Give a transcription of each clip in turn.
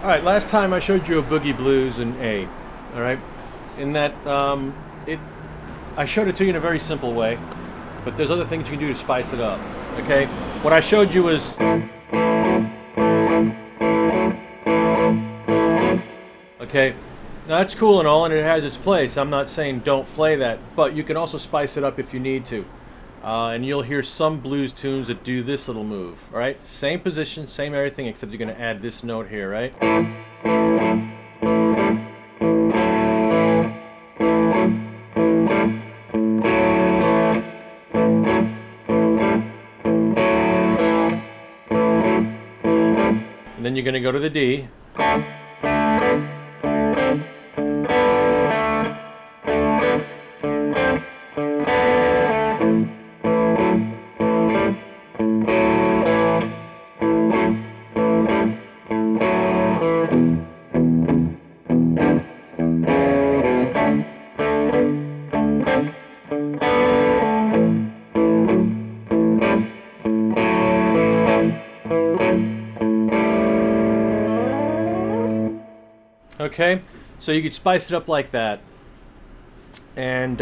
All right, last time I showed you a boogie blues in A. All right, in that I showed it to you in a very simple way, but there's other things you can do to spice it up. Okay, what I showed you was okay. Now that's cool and all, and it has its place. I'm not saying don't play that, but you can also spice it up if you need to. And you'll hear some blues tunes that do this little move. All right, same position, same everything, except you're going to add this note here, right? And then you're going to go to the D. Okay, so you could spice it up like that, and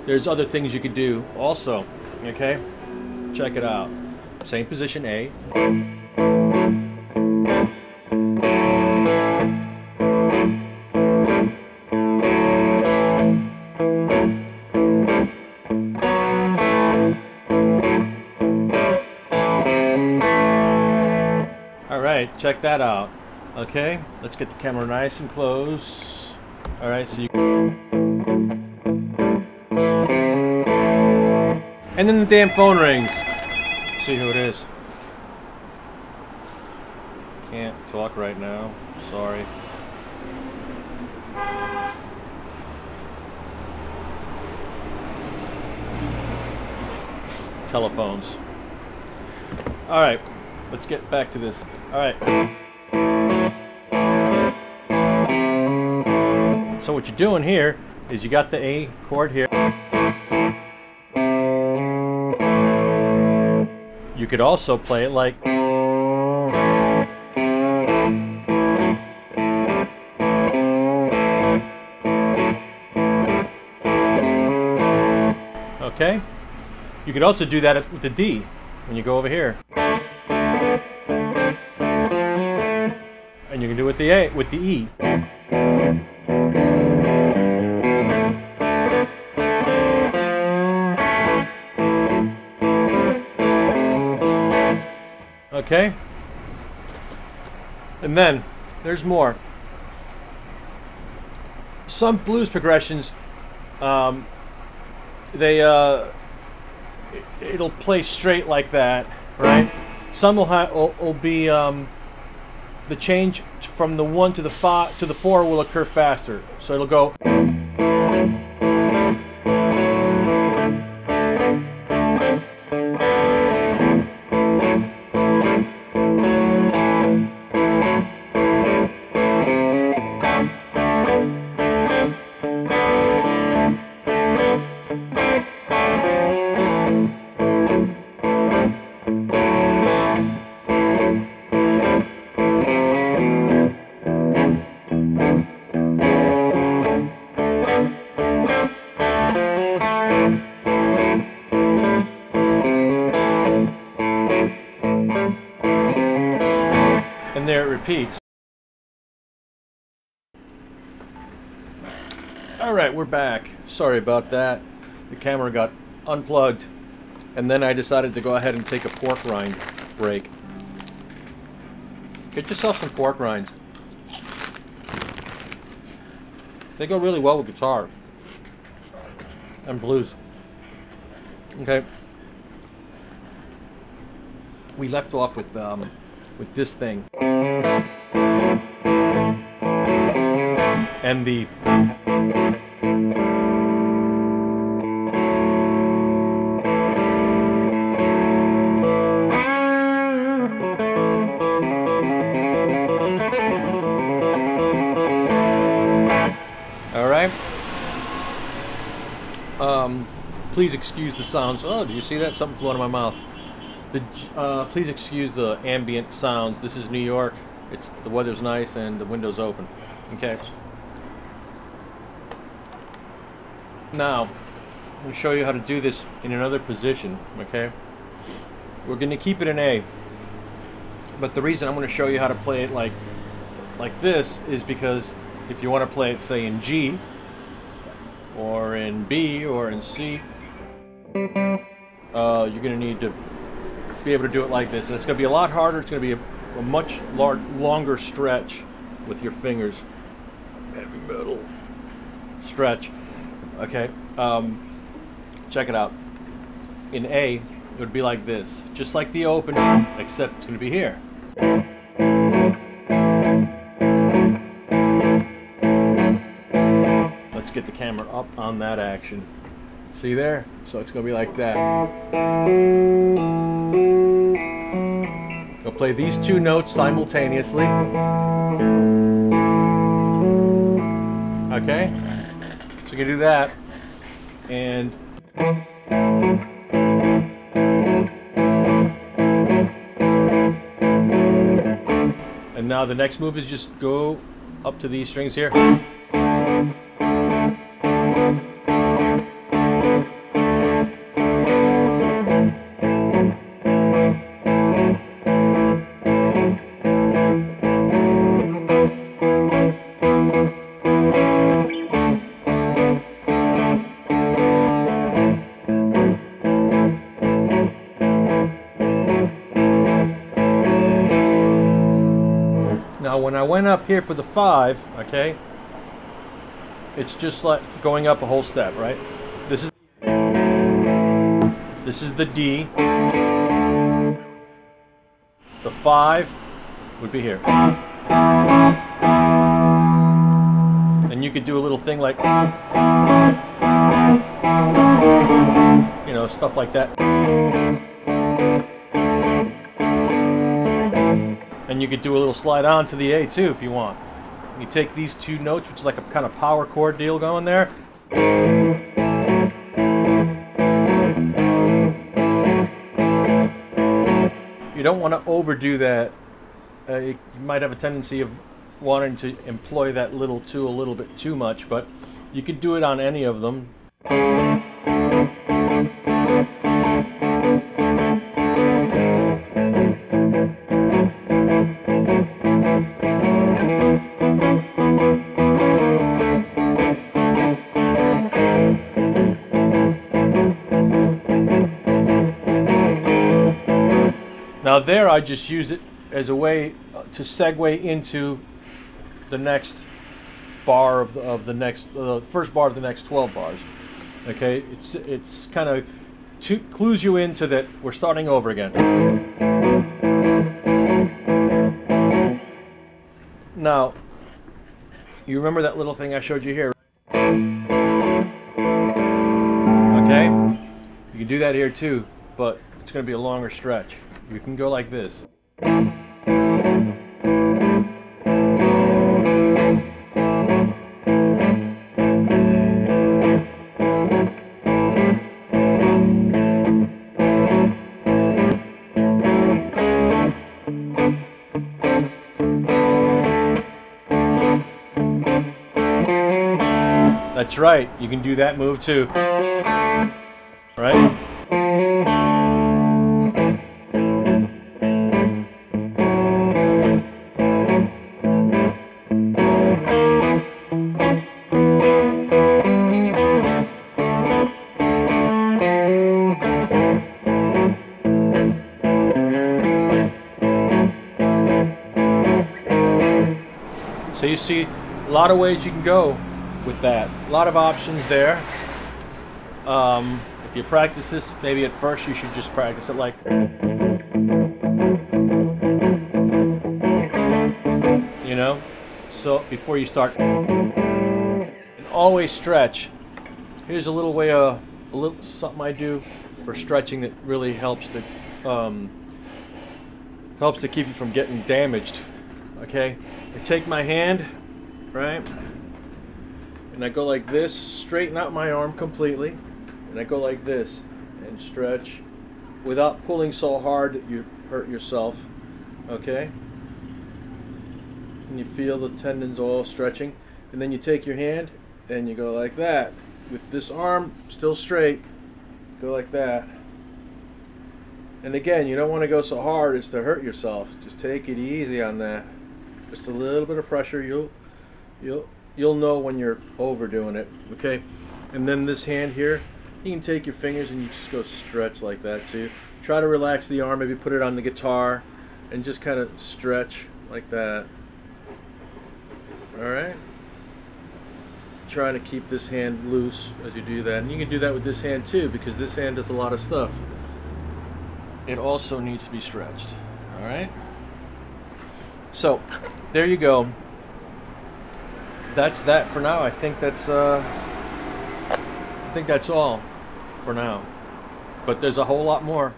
there's other things you could do also. Okay, check it out. Same position, A. All right, check that out. Okay, let's get the camera nice and close. All right, so you... And then the damn phone rings. See who it is. Can't talk right now. Sorry. Telephones. All right, let's get back to this. All right. So what you're doing here is you got the A chord here. You could also play it like... Okay? You could also do that with the D when you go over here. And you can do it with the A, with the E. Okay, and then there's more. Some blues progressions, it'll play straight like that, right? Some will be the change from the 1 to the 5 to the 4 will occur faster, so it'll go. And there it repeats. All right, we're back. Sorry about that. The camera got unplugged, and then I decided to go ahead and take a pork rind break. Get yourself some pork rinds. They go really well with guitar and blues. Okay. We left off with this thing. And the... All right. Please excuse the sounds. Oh, do you see that? Something flew out of my mouth. Please excuse the ambient sounds. This is New York. the weather's nice and the window's open. Okay. Now, I'm going to show you how to do this in another position. Okay. We're going to keep it in A, but the reason I'm going to show you how to play it like this is because if you want to play it, say, in G, or in B, or in C, you're going to need to be able to do it like this, and it's going to be a lot harder. It's going to be a much longer stretch with your fingers. Heavy metal stretch. Okay, check it out. In A, it would be like this, just like the opening, except it's going to be here. Let's get the camera up on that action. See there? So it's going to be like that. Go play these two notes simultaneously. Okay? So you can do that. And now the next move is just go up to these strings here. Now when I went up here for the 5, okay, it's just like going up a whole step, right? This is the D. The 5 would be here. And you could do a little thing like, you know, stuff like that. And you could do a little slide on to the A too if you want. You take these two notes, which is like a kind of power chord deal going there. You don't want to overdo that. You might have a tendency of wanting to employ that little two a little bit too much, but you could do it on any of them. Now there I just use it as a way to segue into the next bar of the next first bar of the next 12 bars. Okay, it's kind of clues you into that we're starting over again. Now, you remember that little thing I showed you here? Okay, you can do that here too, but it's going to be a longer stretch. You can go like this. That's right, you can do that move too. Right? So you see a lot of ways you can go with that. A lot of options there. If you practice this, maybe at first you should just practice it like, you know, so before you start. And always stretch. Here's a little way, a little something I do for stretching that really helps to keep you from getting damaged. Okay, I take my hand, right, and I go like this, straighten out my arm completely, and I go like this and stretch without pulling so hard that you hurt yourself. Okay, and you feel the tendons all stretching, and then you take your hand and you go like that with this arm still straight. Go like that. And again, you don't want to go so hard as to hurt yourself. Just take it easy on that. Just a little bit of pressure. You'll know when you're overdoing it. Okay. And then this hand here, you can take your fingers and you just go stretch like that too. Try to relax the arm. Maybe put it on the guitar and just kind of stretch like that. All right. Try to keep this hand loose as you do that, and you can do that with this hand too, because this hand does a lot of stuff. It also needs to be stretched. All right, so there you go. That's that for now. I think that's all for now, but there's a whole lot more.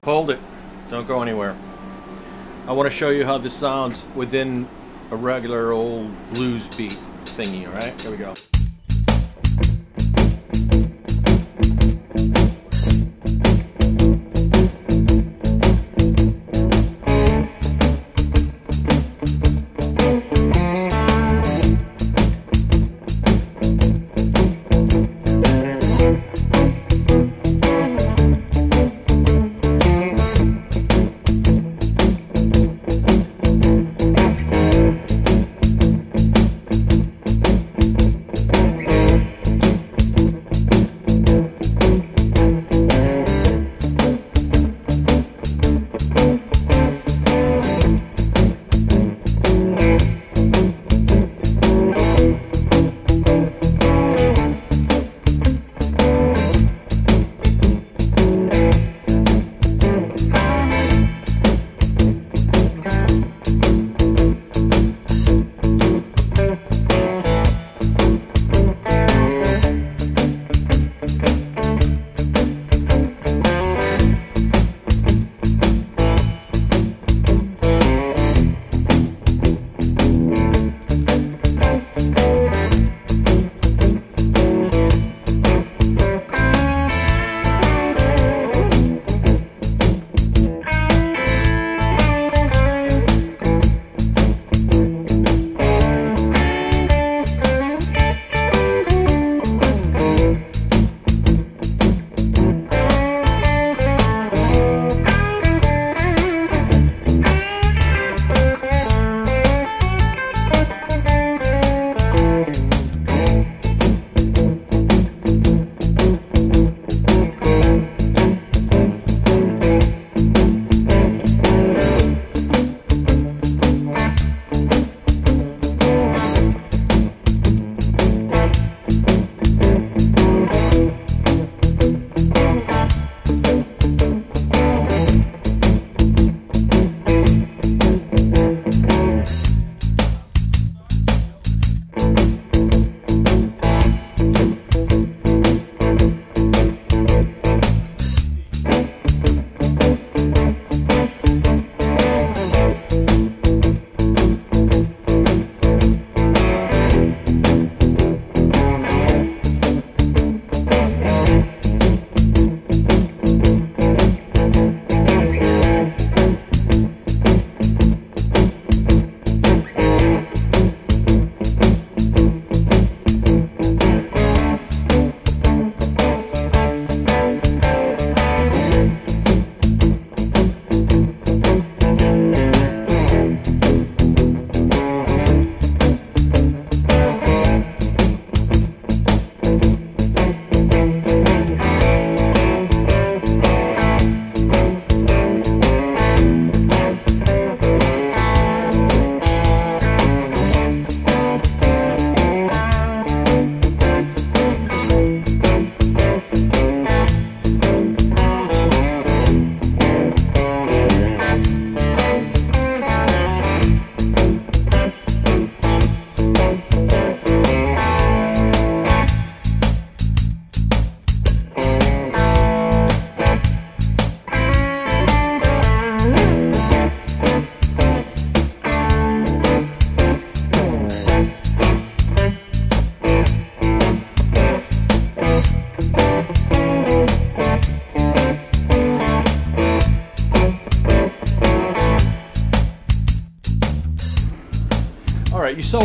Hold it. Don't go anywhere. I want to show you how this sounds within a regular old blues beat thingy, alright? Here we go.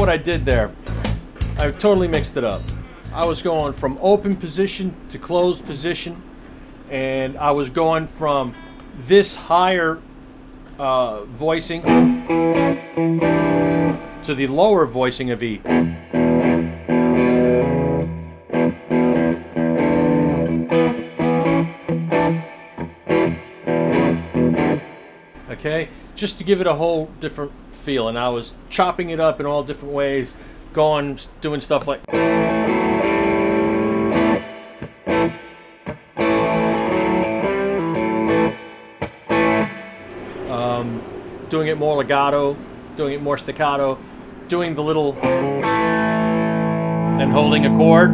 what I did there. I totally mixed it up. I was going from open position to closed position, and I was going from this higher voicing to the lower voicing of E. Okay, just to give it a whole different feel, and I was chopping it up in all different ways, doing stuff like doing it more legato, doing it more staccato, doing the little and holding a chord,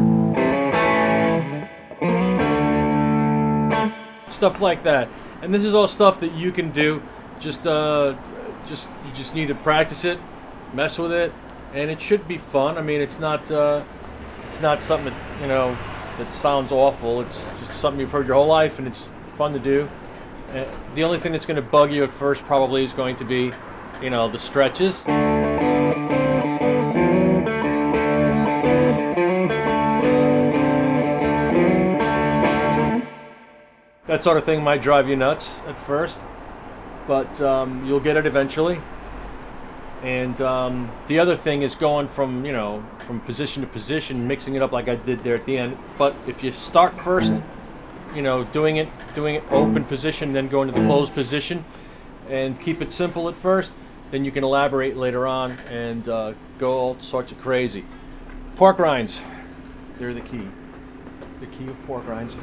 stuff like that. And this is all stuff that you can do. You just need to practice it, mess with it, and it should be fun. I mean, it's not something that, you know, that sounds awful. It's just something you've heard your whole life, and it's fun to do. The only thing that's going to bug you at first probably is going to be, you know, the stretches. That sort of thing might drive you nuts at first, but you'll get it eventually. And the other thing is going from, you know, from position to position, mixing it up like I did there at the end. But if you start first, you know, doing it open position, then go into the closed position, and keep it simple at first, then you can elaborate later on and go all sorts of crazy. Pork rinds, they're the key of pork rinds.